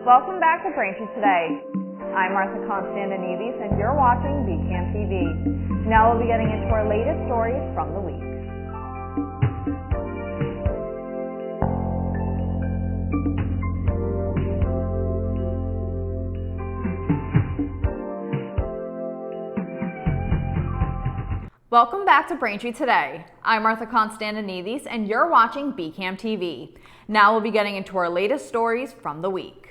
Welcome back to Braintree Today. I'm Martha Konstandinidis and you're watching BCAM TV. Now we'll be getting into our latest stories from the week. Welcome back to Braintree Today. I'm Martha Konstandinidis and you're watching BCAM TV. Now we'll be getting into our latest stories from the week.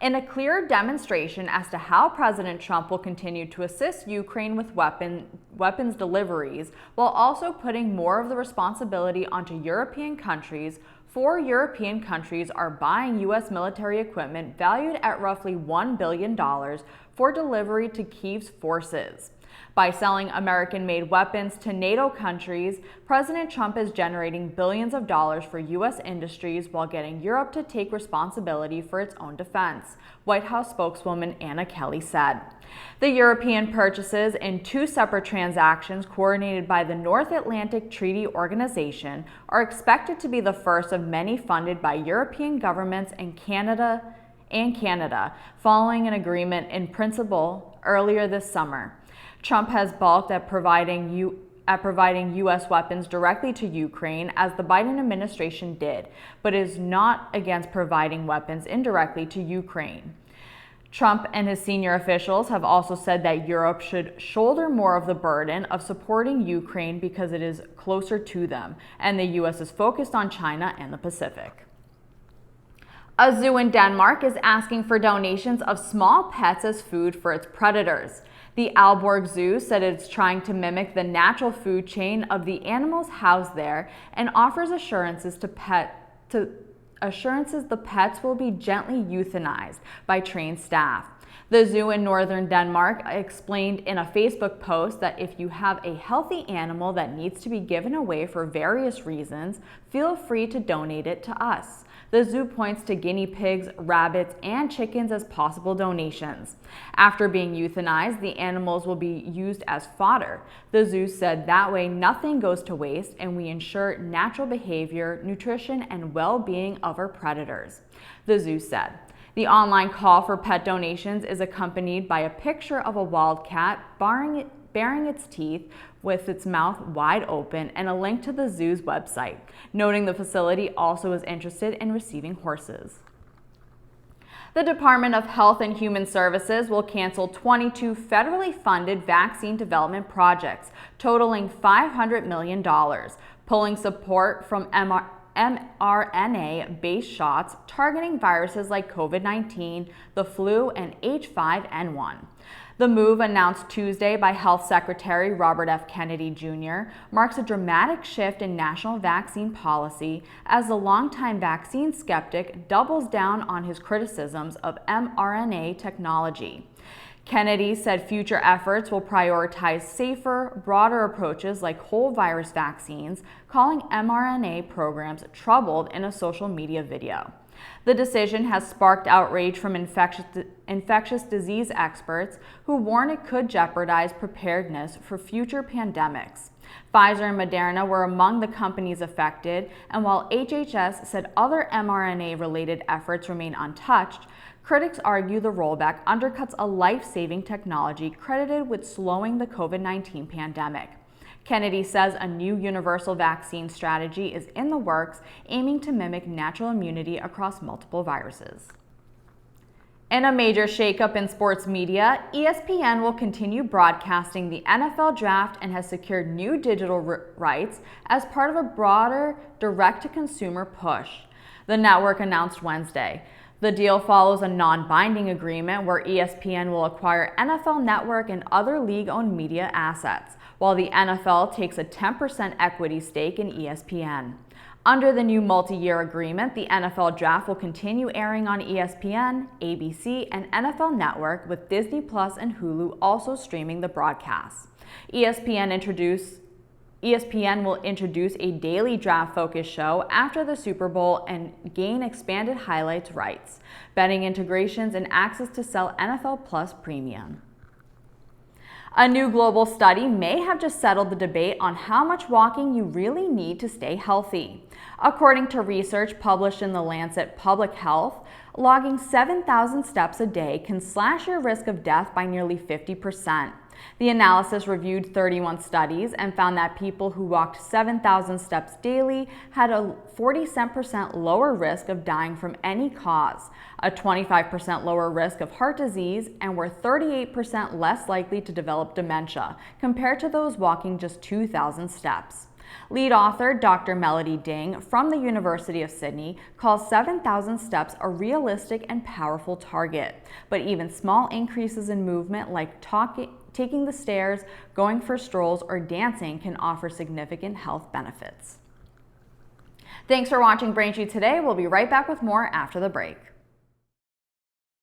In a clear demonstration as to how President Trump will continue to assist Ukraine with weapons deliveries, while also putting more of the responsibility onto European countries, 4 European countries are buying U.S. military equipment valued at roughly $1 billion for delivery to Kyiv's forces. By selling American-made weapons to NATO countries, President Trump is generating billions of dollars for U.S. industries while getting Europe to take responsibility for its own defense, White House spokeswoman Anna Kelly said. The European purchases in 2 separate transactions coordinated by the North Atlantic Treaty Organization are expected to be the first of many funded by European governments and Canada, following an agreement in principle earlier this summer. Trump has balked at providing U.S. weapons directly to Ukraine, as the Biden administration did, but is not against providing weapons indirectly to Ukraine. Trump and his senior officials have also said that Europe should shoulder more of the burden of supporting Ukraine because it is closer to them, and the U.S. is focused on China and the Pacific. A zoo in Denmark is asking for donations of small pets as food for its predators. The Aalborg Zoo said it's trying to mimic the natural food chain of the animals housed there and offers assurances the pets will be gently euthanized by trained staff. The zoo in northern Denmark explained in a Facebook post that if you have a healthy animal that needs to be given away for various reasons, feel free to donate it to us. The zoo points to guinea pigs, rabbits, and chickens as possible donations. After being euthanized, the animals will be used as fodder. The zoo said that way nothing goes to waste and we ensure natural behavior, nutrition, and well-being of our predators. The zoo said. The online call for pet donations is accompanied by a picture of a wildcat baring its teeth with its mouth wide open and a link to the zoo's website, noting the facility also is interested in receiving horses. The Department of Health and Human Services will cancel 22 federally funded vaccine development projects, totaling $500 million, pulling support from mRNA-based shots targeting viruses like COVID-19, the flu, and H5N1. The move, announced Tuesday by Health Secretary Robert F. Kennedy Jr., marks a dramatic shift in national vaccine policy as the longtime vaccine skeptic doubles down on his criticisms of mRNA technology. Kennedy said future efforts will prioritize safer, broader approaches like whole virus vaccines, calling mRNA programs troubled in a social media video. The decision has sparked outrage from infectious disease experts who warn it could jeopardize preparedness for future pandemics. Pfizer and Moderna were among the companies affected, and while HHS said other mRNA-related efforts remain untouched, critics argue the rollback undercuts a life-saving technology credited with slowing the COVID-19 pandemic. Kennedy says a new universal vaccine strategy is in the works, aiming to mimic natural immunity across multiple viruses. In a major shakeup in sports media, ESPN will continue broadcasting the NFL Draft and has secured new digital rights as part of a broader direct-to-consumer push, the network announced Wednesday. The deal follows a non-binding agreement where ESPN will acquire NFL Network and other league-owned media assets, while the NFL takes a 10% equity stake in ESPN. Under the new multi-year agreement, the NFL Draft will continue airing on ESPN, ABC, and NFL Network, with Disney Plus and Hulu also streaming the broadcasts. ESPN will introduce a daily draft-focused show after the Super Bowl and gain expanded highlights rights, betting integrations, and access to sell NFL Plus Premium. A new global study may have just settled the debate on how much walking you really need to stay healthy. According to research published in The Lancet Public Health, logging 7,000 steps a day can slash your risk of death by nearly 50%. The analysis reviewed 31 studies and found that people who walked 7,000 steps daily had a 47% lower risk of dying from any cause, a 25% lower risk of heart disease, and were 38% less likely to develop dementia compared to those walking just 2,000 steps. Lead author Dr. Melody Ding from the University of Sydney calls 7,000 steps a realistic and powerful target, but even small increases in movement like taking the stairs, going for strolls, or dancing can offer significant health benefits. Thanks for watching Braintree today. We'll be right back with more after the break.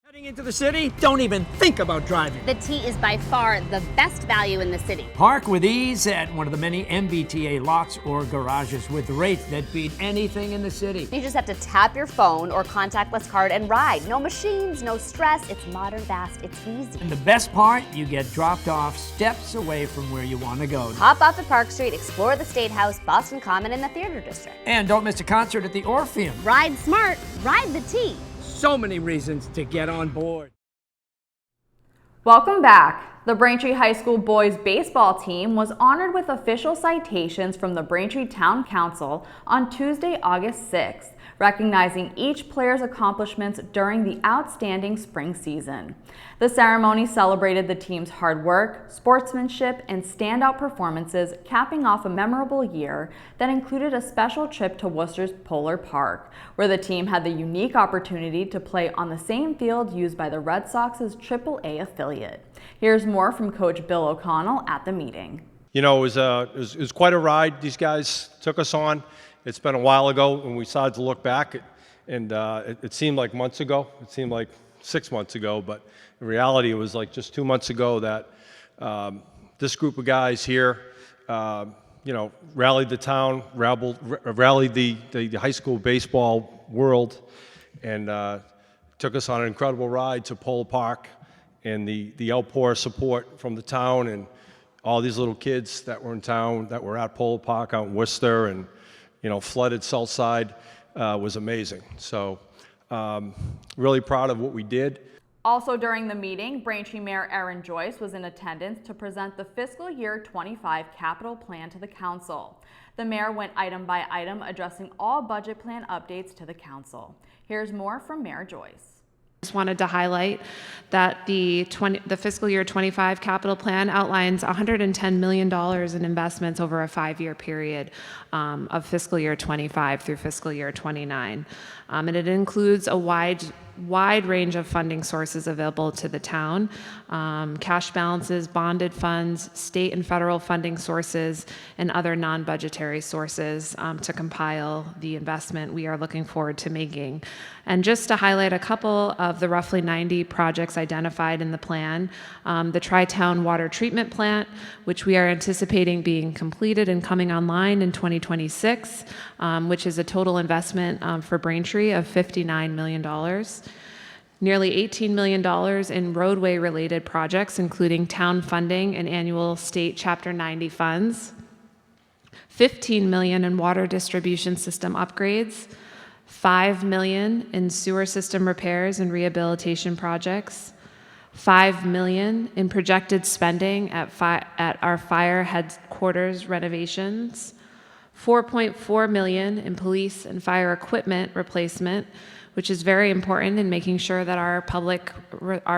Heading into the city? Don't even think about driving. The T is by far the best value in the city. Park with ease at one of the many MBTA lots or garages with rates that beat anything in the city. You just have to tap your phone or contactless card and ride. No machines, no stress. It's modern, fast, it's easy. And the best part, you get dropped off steps away from where you want to go. Hop off at Park Street, explore the State House, Boston Common, and the Theater District. And don't miss a concert at the Orpheum. Ride smart, ride the T. So many reasons to get on board. Welcome back. The Braintree High School boys baseball team was honored with official citations from the Braintree Town Council on Tuesday, August 6th, recognizing each player's accomplishments during the outstanding spring season. The ceremony celebrated the team's hard work, sportsmanship, and standout performances, capping off a memorable year that included a special trip to Worcester's Polar Park, where the team had the unique opportunity to play on the same field used by the Red Sox's AAA affiliate. Here's more from Coach Bill O'Connell at the meeting. You know, it was quite a ride these guys took us on. It's been a while ago when we decided to look back, and it seemed like months ago. It seemed like 6 months ago, but in reality, it was like just 2 months ago that this group of guys here, rallied the town, rallied the high school baseball world, and took us on an incredible ride to Polar Park, and the outpour support from the town and all these little kids that were in town that were at Polar Park out in Worcester and flooded Southside was amazing. So really proud of what we did. Also during the meeting, Braintree Mayor Erin Joyce was in attendance to present the fiscal year 25 capital plan to the council. The mayor went item by item, addressing all budget plan updates to the council. Here's more from Mayor Joyce. Just wanted to highlight that the fiscal year 25 capital plan outlines $110 million in investments over a 5-year period of fiscal year 25 through fiscal year 29. And it includes a wide range of funding sources available to the town, cash balances, bonded funds, state and federal funding sources, and other non-budgetary sources to compile the investment we are looking forward to making. And just to highlight a couple of the roughly 90 projects identified in the plan, the Tri-Town Water Treatment Plant, which we are anticipating being completed and coming online in 2026, which is a total investment for Braintree of $59 million. Nearly $18 million in roadway-related projects, including town funding and annual state Chapter 90 funds, $15 million in water distribution system upgrades, $5 million in sewer system repairs and rehabilitation projects, $5 million in projected spending at our fire headquarters renovations, $4.4 million in police and fire equipment replacement, which is very important in making sure that our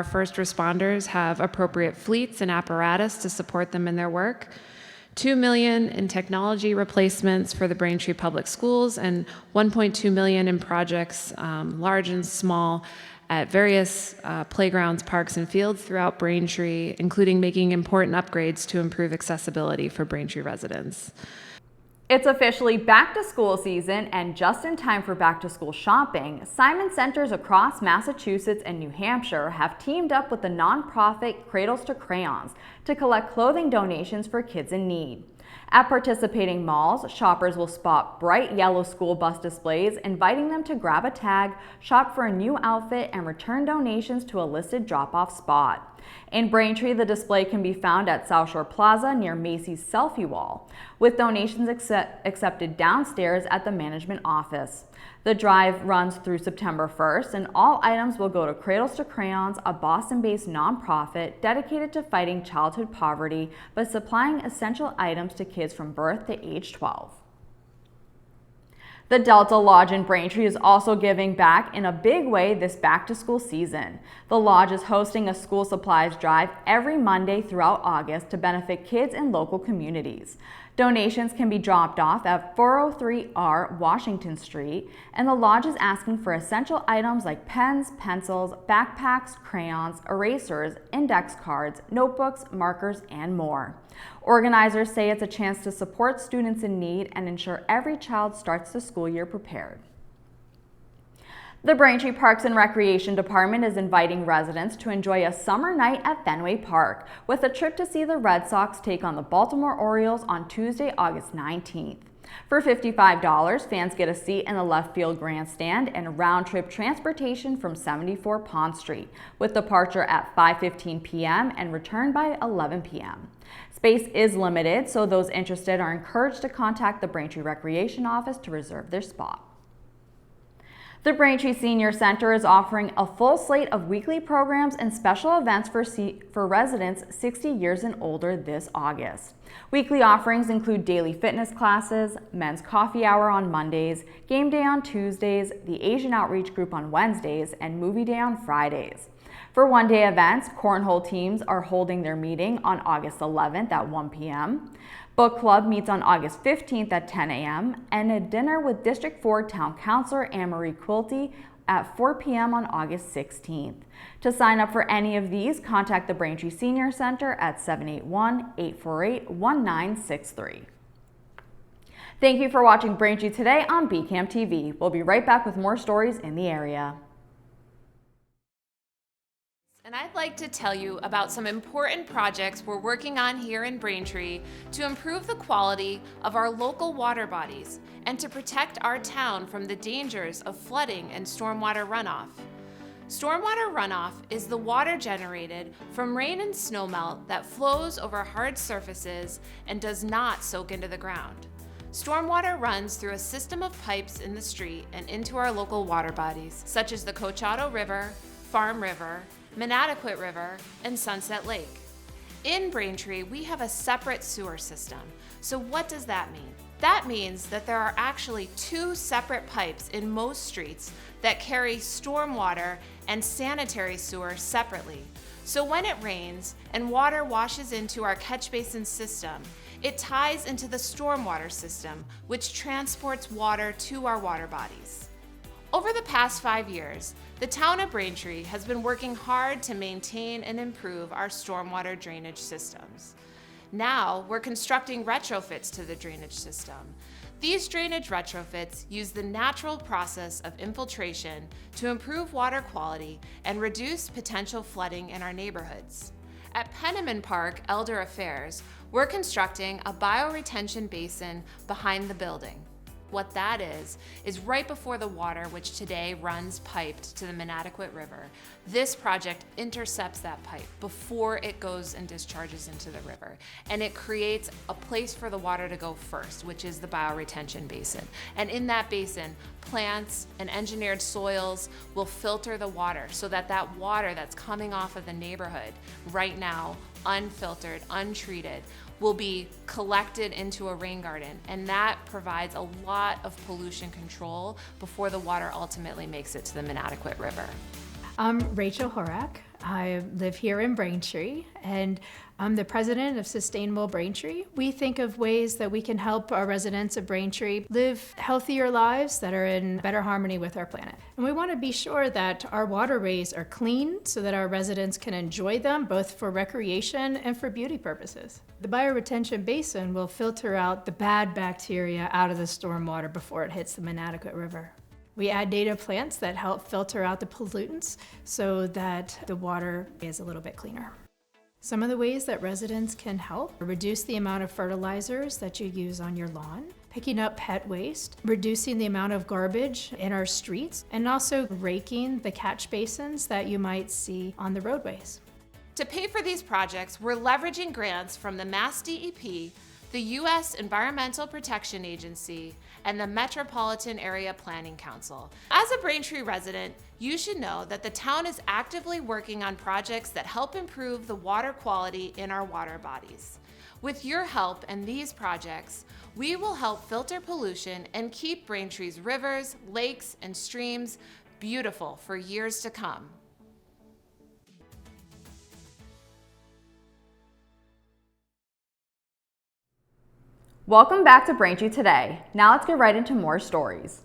first responders have appropriate fleets and apparatus to support them in their work, $2 million in technology replacements for the Braintree Public Schools, and $1.2 million in projects, large and small, at various playgrounds, parks, and fields throughout Braintree, including making important upgrades to improve accessibility for Braintree residents. It's officially back to school season, and just in time for back to school shopping, Simon Centers across Massachusetts and New Hampshire have teamed up with the nonprofit Cradles to Crayons to collect clothing donations for kids in need. At participating malls, shoppers will spot bright yellow school bus displays, inviting them to grab a tag, shop for a new outfit, and return donations to a listed drop-off spot. In Braintree, the display can be found at South Shore Plaza near Macy's Selfie Wall, with donations accepted downstairs at the management office. The drive runs through September 1st, and all items will go to Cradles to Crayons, a Boston-based nonprofit dedicated to fighting childhood poverty by supplying essential items to kids from birth to age 12. The Delta Lodge in Braintree is also giving back in a big way this back-to-school season. The Lodge is hosting a school supplies drive every Monday throughout August to benefit kids in local communities. Donations can be dropped off at 403R Washington Street, and the Lodge is asking for essential items like pens, pencils, backpacks, crayons, erasers, index cards, notebooks, markers, and more. Organizers say it's a chance to support students in need and ensure every child starts the school year prepared. The Braintree Parks and Recreation Department is inviting residents to enjoy a summer night at Fenway Park with a trip to see the Red Sox take on the Baltimore Orioles on Tuesday, August 19th. For $55, fans get a seat in the left field grandstand and round-trip transportation from 74 Pond Street, with departure at 5:15 p.m. and return by 11 p.m. Space is limited, so those interested are encouraged to contact the Braintree Recreation Office to reserve their spot. The Braintree Senior Center is offering a full slate of weekly programs and special events for residents 60 years and older this August. Weekly offerings include daily fitness classes, men's coffee hour on Mondays, game day on Tuesdays, the Asian Outreach Group on Wednesdays, and movie day on Fridays. For one-day events, cornhole teams are holding their meeting on August 11th at 1 p.m. Book Club meets on August 15th at 10 a.m. and a dinner with District 4 Town Councilor Anne-Marie Quilty at 4 p.m. on August 16th. To sign up for any of these, contact the Braintree Senior Center at 781-848-1963. Thank you for watching Braintree Today on BCAM TV. We'll be right back with more stories in the area. And I'd like to tell you about some important projects we're working on here in Braintree to improve the quality of our local water bodies and to protect our town from the dangers of flooding and stormwater runoff. Stormwater runoff is the water generated from rain and snowmelt that flows over hard surfaces and does not soak into the ground. Stormwater runs through a system of pipes in the street and into our local water bodies, such as the Cochado River, Farm River, Manatequit River, and Sunset Lake. In Braintree, we have a separate sewer system. So what does that mean? That means that there are actually two separate pipes in most streets that carry stormwater and sanitary sewer separately. So when it rains and water washes into our catch basin system, it ties into the stormwater system, which transports water to our water bodies. Over the past 5 years, the town of Braintree has been working hard to maintain and improve our stormwater drainage systems. Now, we're constructing retrofits to the drainage system. These drainage retrofits use the natural process of infiltration to improve water quality and reduce potential flooding in our neighborhoods. At Penniman Park Elder Affairs, we're constructing a bioretention basin behind the building. What that is right before the water, which today runs piped to the Manatequit River. This project intercepts that pipe before it goes and discharges into the river. And it creates a place for the water to go first, which is the bioretention basin. And in that basin, plants and engineered soils will filter the water so that that water that's coming off of the neighborhood right now, unfiltered, untreated, will be collected into a rain garden, and that provides a lot of pollution control before the water ultimately makes it to the Manatequit River. I'm Rachel Horak. I live here in Braintree, and I'm the president of Sustainable Braintree. We think of ways that we can help our residents of Braintree live healthier lives that are in better harmony with our planet. And we want to be sure that our waterways are clean so that our residents can enjoy them both for recreation and for beauty purposes. The bioretention basin will filter out the bad bacteria out of the stormwater before it hits the Manatequit River. We add native plants that help filter out the pollutants so that the water is a little bit cleaner. Some of the ways that residents can help are reduce the amount of fertilizers that you use on your lawn, picking up pet waste, reducing the amount of garbage in our streets, and also raking the catch basins that you might see on the roadways. To pay for these projects, we're leveraging grants from the Mass DEP, the U.S. Environmental Protection Agency, and the Metropolitan Area Planning Council. As a Braintree resident, you should know that the town is actively working on projects that help improve the water quality in our water bodies. With your help and these projects, we will help filter pollution and keep Braintree's rivers, lakes, and streams beautiful for years to come. Welcome back to Braintree Today. Now let's get right into more stories.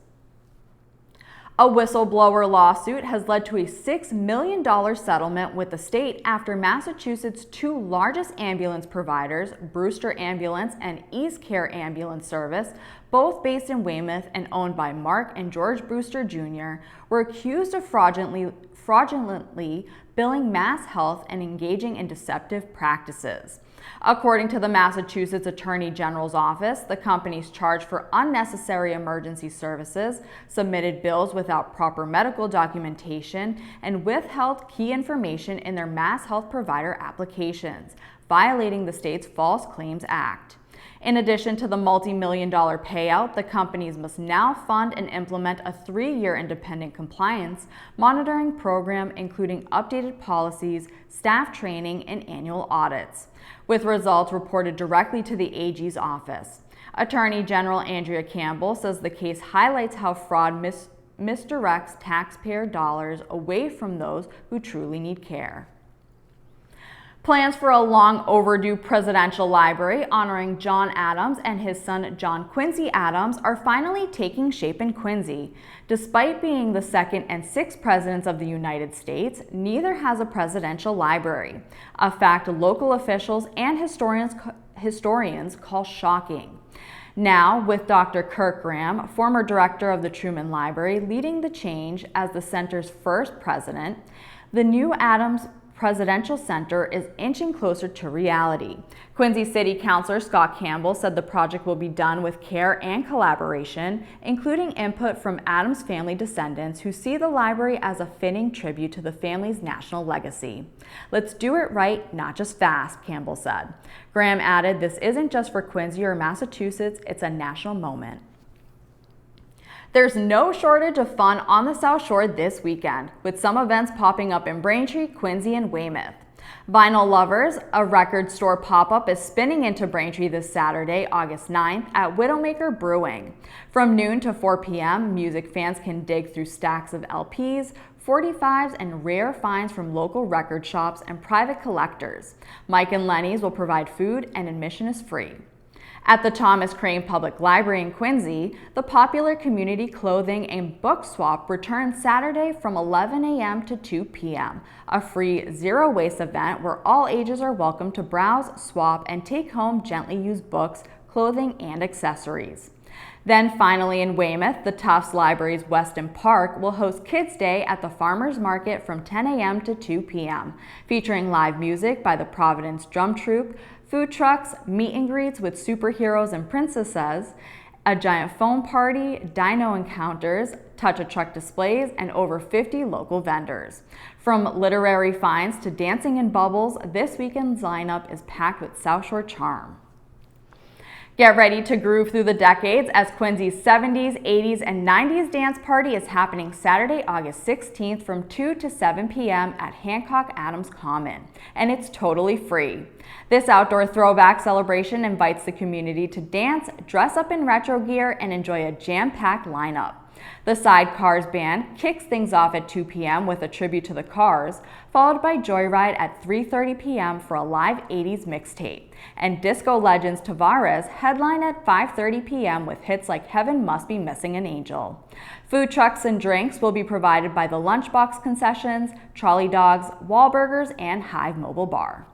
A whistleblower lawsuit has led to a $6 million settlement with the state after Massachusetts' two largest ambulance providers, Brewster Ambulance and East Care Ambulance Service, both based in Weymouth and owned by Mark and George Brewster Jr., were accused of fraudulently billing Mass Health and engaging in deceptive practices. According to the Massachusetts Attorney General's office, the companies charged for unnecessary emergency services, submitted bills without proper medical documentation, and withheld key information in their Mass Health provider applications, violating the state's False Claims Act. In addition to the multi-million-dollar payout, the companies must now fund and implement a 3-year independent compliance monitoring program, including updated policies, staff training, and annual audits, with results reported directly to the AG's office. Attorney General Andrea Campbell says the case highlights how fraud misdirects taxpayer dollars away from those who truly need care. Plans for a long overdue presidential library honoring John Adams and his son John Quincy Adams are finally taking shape in Quincy. Despite being the second and sixth presidents of the United States, neither has a presidential library, a fact local officials and historians call shocking. Now, with Dr. Kirk Graham, former director of the Truman Library, leading the change as the center's first president, the new Adams Presidential Center is inching closer to reality. Quincy City Councilor Scott Campbell said the project will be done with care and collaboration, including input from Adams family descendants who see the library as a fitting tribute to the family's national legacy. Let's do it right, not just fast, Campbell said. Graham added, this isn't just for Quincy or Massachusetts, it's a national moment. There's no shortage of fun on the South Shore this weekend, with some events popping up in Braintree, Quincy, and Weymouth. Vinyl Lovers, a record store pop-up, is spinning into Braintree this Saturday, August 9th at Widowmaker Brewing. From noon to 4 p.m., music fans can dig through stacks of LPs, 45s, and rare finds from local record shops and private collectors. Mike and Lenny's will provide food, and admission is free. At the Thomas Crane Public Library in Quincy, the popular community clothing and book swap returns Saturday from 11 a.m. to 2 p.m., a free zero-waste event where all ages are welcome to browse, swap, and take home gently used books, clothing, and accessories. Then finally in Weymouth, the Tufts Library's Weston Park will host Kids Day at the Farmers Market from 10 a.m. to 2 p.m., featuring live music by the Providence Drum Troupe, food trucks, meet and greets with superheroes and princesses, a giant foam party, dino encounters, touch-a-truck displays, and over 50 local vendors. From literary finds to dancing in bubbles, this weekend's lineup is packed with South Shore charm. Get ready to groove through the decades as Quincy's 70s, 80s, and 90s dance party is happening Saturday, August 16th from 2 to 7 p.m. at Hancock Adams Common, and it's totally free. This outdoor throwback celebration invites the community to dance, dress up in retro gear, and enjoy a jam-packed lineup. The Sidecars Band kicks things off at 2 p.m. with a tribute to the Cars, followed by Joyride at 3:30 p.m. for a live 80s mixtape. And disco legends Tavares headline at 5:30 p.m. with hits like Heaven Must Be Missing an Angel. Food trucks and drinks will be provided by the Lunchbox Concessions, Trolley Dogs, Wahlburgers, and Hive Mobile Bar.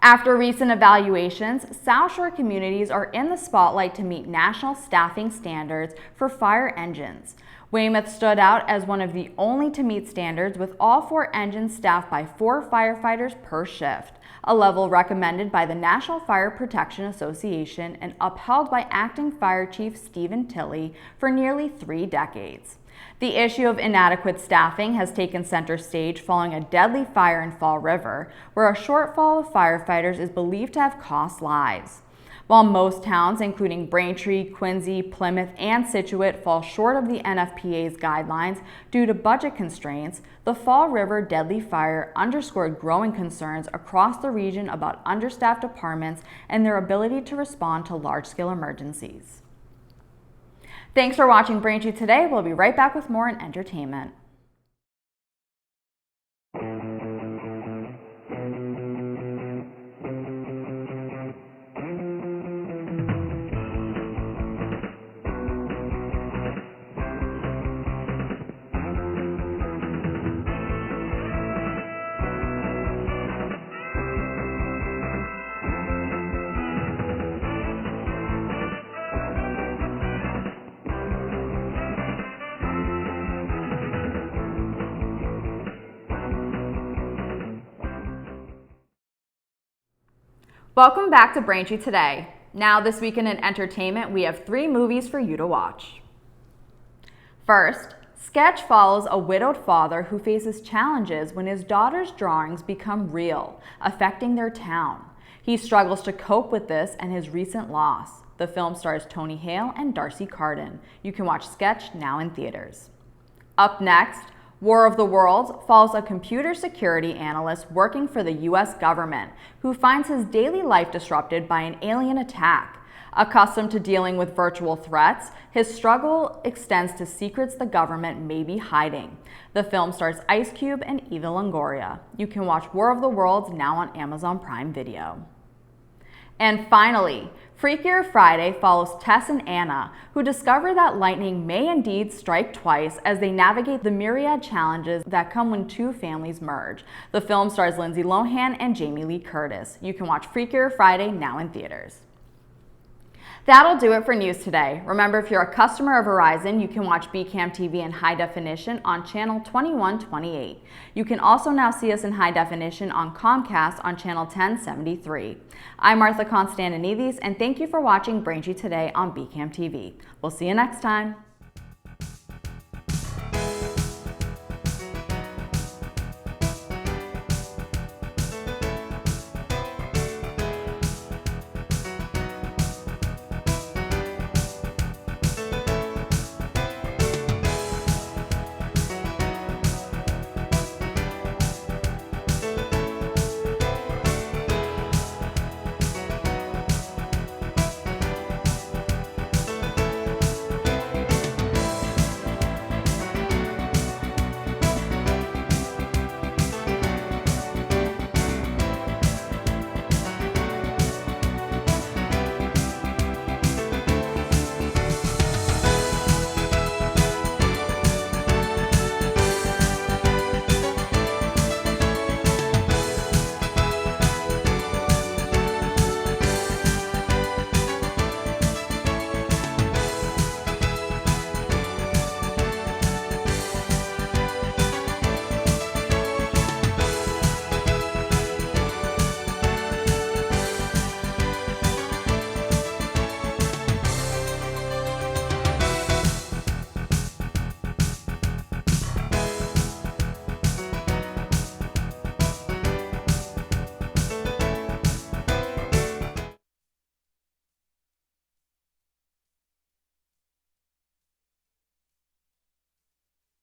After recent evaluations, South Shore communities are in the spotlight to meet national staffing standards for fire engines. Weymouth stood out as one of the only to meet standards, with all 4 engines staffed by 4 firefighters per shift, a level recommended by the National Fire Protection Association and upheld by Acting Fire Chief Stephen Tilley for nearly 3 decades. The issue of inadequate staffing has taken center stage following a deadly fire in Fall River, where a shortfall of firefighters is believed to have cost lives. While most towns, including Braintree, Quincy, Plymouth, and Scituate, fall short of the NFPA's guidelines due to budget constraints, the Fall River deadly fire underscored growing concerns across the region about understaffed departments and their ability to respond to large-scale emergencies. Thanks for watching Braintree today. We'll be right back with more in entertainment. Welcome back to Braintree Today. Now, this weekend in entertainment, we have 3 movies for you to watch. First, Sketch follows a widowed father who faces challenges when his daughter's drawings become real, affecting their town. He struggles to cope with this and his recent loss. The film stars Tony Hale and Darcy Carden. You can watch Sketch now in theaters. Up next, War of the Worlds follows a computer security analyst working for the U.S. government who finds his daily life disrupted by an alien attack. Accustomed to dealing with virtual threats, his struggle extends to secrets the government may be hiding. The film stars Ice Cube and Eva Longoria. You can watch War of the Worlds now on Amazon Prime Video. And finally, Freakier Friday follows Tess and Anna, who discover that lightning may indeed strike twice as they navigate the myriad challenges that come when 2 families merge. The film stars Lindsay Lohan and Jamie Lee Curtis. You can watch Freakier Friday now in theaters. That'll do it for news today. Remember, if you're a customer of Verizon, you can watch BCAM TV in high definition on channel 2128. You can also now see us in high definition on Comcast on channel 1073. I'm Martha Konstandinidis, and thank you for watching Braintree Today on BCAM TV. We'll see you next time.